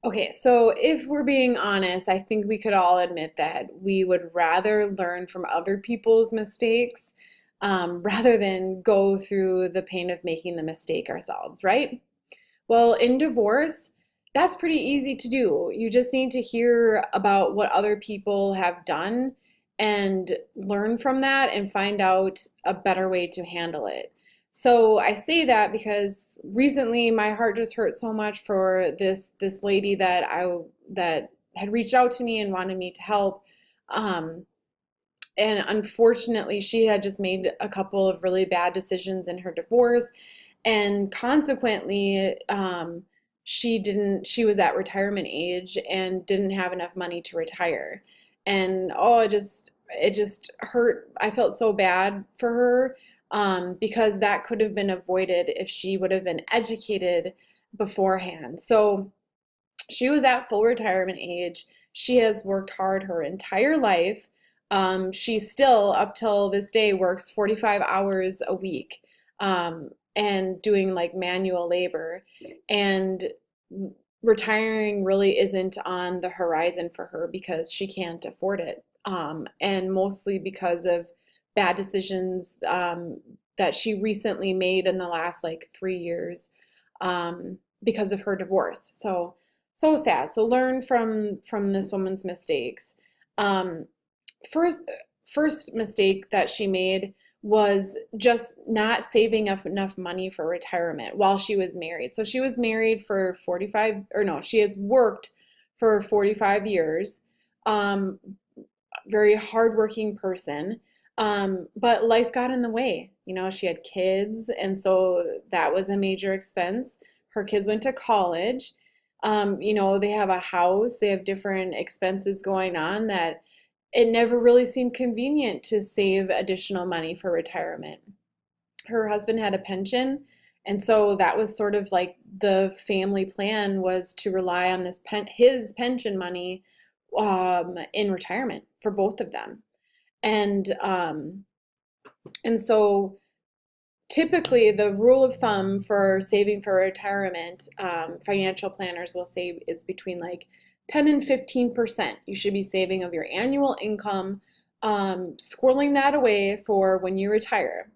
Okay, so if we're being honest, I think we could all admit that we would rather learn from other people's mistakes rather than go through the pain of making the mistake ourselves, right? Well, in divorce, that's pretty easy to do. You just need to hear about what other people have done and learn from that and find out a better way to handle it. So I say that because recently my heart just hurt so much for this lady that had reached out to me and wanted me to help. Um, and unfortunately, she had just made a couple of really bad decisions in her divorce, and consequently, she was at retirement age and didn't have enough money to retire. And oh, it just hurt. I felt so bad for her, because that could have been avoided if she would have been educated beforehand. So she was at full retirement age. She has worked hard her entire life. She still, up till this day, works 45 hours a week, and doing like manual labor. And retiring really isn't on the horizon for her because she can't afford it. And mostly because of bad decisions that she recently made in the last like 3 years, because of her divorce. So sad. So learn from this woman's mistakes. Um, first first mistake that she made was just not saving up enough money for retirement while she was married. So she was married for 45, or no, she has worked for 45 years. Um, Very hardworking person. But life got in the way. You know, she had kids, and so that was a major expense. Her kids went to college. They have a house, they have different expenses going on that it never really seemed convenient to save additional money for retirement. Her husband had a pension, and so that was sort of like the family plan was to rely on his pension money in retirement for both of them. And so typically the rule of thumb for saving for retirement, financial planners will say, is between like 10 and 15% you should be saving of your annual income, squirreling that away for when you retire.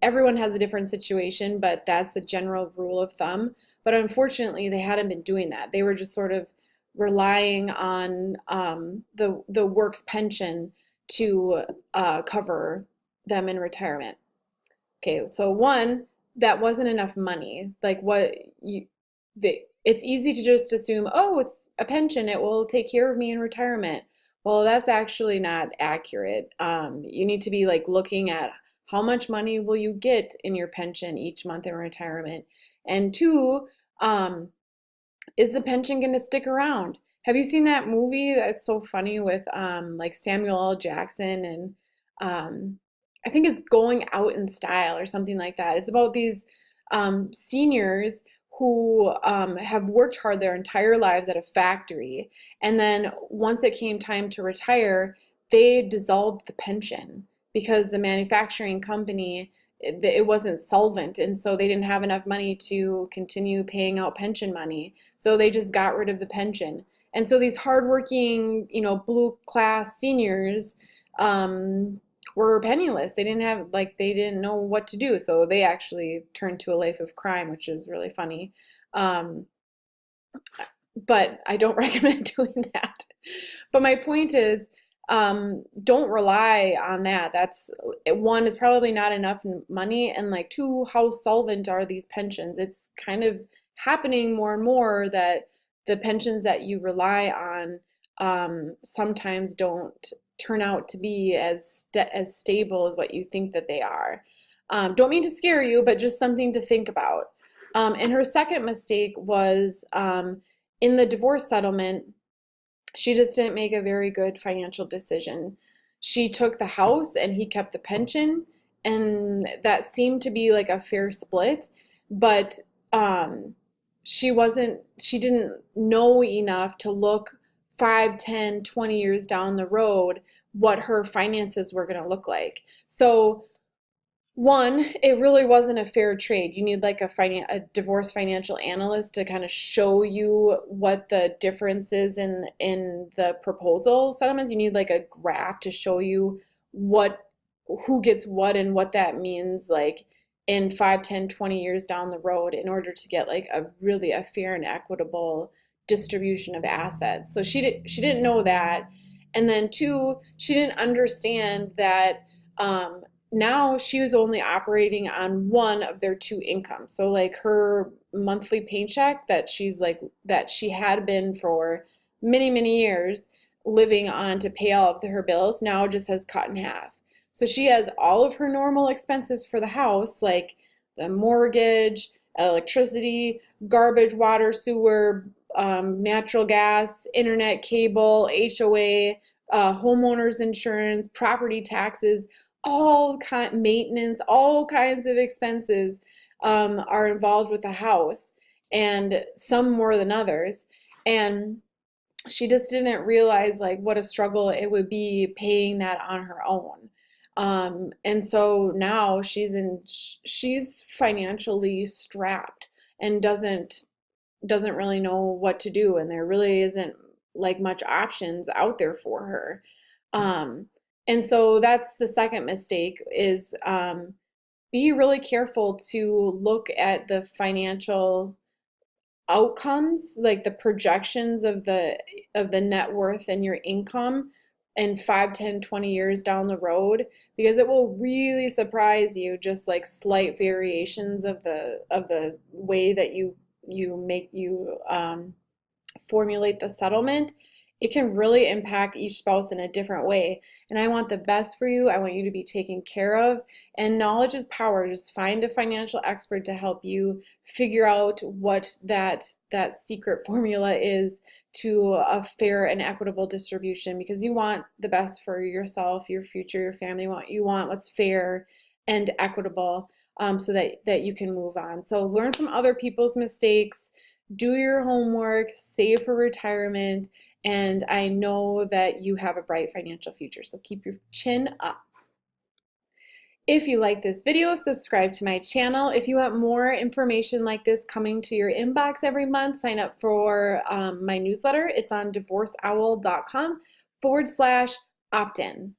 Everyone has a different situation, but that's a general rule of thumb. But unfortunately, they hadn't been doing that. They were just sort of relying on the works pension to cover them in retirement. Okay, so one, that wasn't enough money. Like it's easy to just assume, oh, it's a pension, it will take care of me in retirement. Well, that's actually not accurate. You need to be like looking at how much money will you get in your pension each month in retirement, and two, is the pension going to stick around? Have you seen that movie that's so funny with like Samuel L. Jackson and um, I think it's Going Out in Style or something like that. It's about these seniors who have worked hard their entire lives at a factory, and then once it came time to retire, they dissolved the pension because the manufacturing company, it wasn't solvent, and so they didn't have enough money to continue paying out pension money. So they just got rid of the pension. And so these hardworking, blue class seniors um, were penniless. They didn't know what to do. So they actually turned to a life of crime, which is really funny. Um, but I don't recommend doing that. But my point is, don't rely on that. That's one, is probably not enough money, and like two, how solvent are these pensions? It's kind of happening more and more that the pensions that you rely on sometimes don't turn out to be as stable as what you think that they are. Don't mean to scare you, but just something to think about. And her second mistake was in the divorce settlement. She just didn't make a very good financial decision. She took the house and he kept the pension, and that seemed to be like a fair split, but she didn't know enough to look 5, 10, 20 years down the road what her finances were going to look like. So One, it really wasn't a fair trade. You need like a divorce financial analyst to kind of show you what the difference is in the proposal settlements. You need like a graph to show you what who gets what and what that means like in 5, 10, 20 years down the road in order to get like a really a fair and equitable distribution of assets. So she didn't know that. And then two, she didn't understand that um, now she was only operating on one of their two incomes. So like her monthly paycheck that she had been for many, many years living on to pay all of her bills now just has cut in half. So she has all of her normal expenses for the house, like the mortgage, electricity, garbage, water, sewer, natural gas, internet, cable, HOA, homeowners insurance, property taxes, maintenance, all kinds of expenses are involved with the house, and some more than others. And she just didn't realize like what a struggle it would be paying that on her own. And so now she's financially strapped and doesn't really know what to do, and there really isn't like much options out there for her. Um, and so that's the second mistake is be really careful to look at the financial outcomes, like the projections of the net worth and your income in 5, 10, 20 years down the road, because it will really surprise you, just like slight variations of the way that you formulate the settlement. It can really impact each spouse in a different way. And I want the best for you. I want you to be taken care of. And knowledge is power. Just find a financial expert to help you figure out what that secret formula is to a fair and equitable distribution, because you want the best for yourself, your future, your family. You want what's fair and equitable, so that you can move on. So learn from other people's mistakes, do your homework, save for retirement, and I know that you have a bright financial future. So keep your chin up. If you like this video, subscribe to my channel. If you want more information like this coming to your inbox every month, sign up for my newsletter. It's on divorceowl.com/opt-in.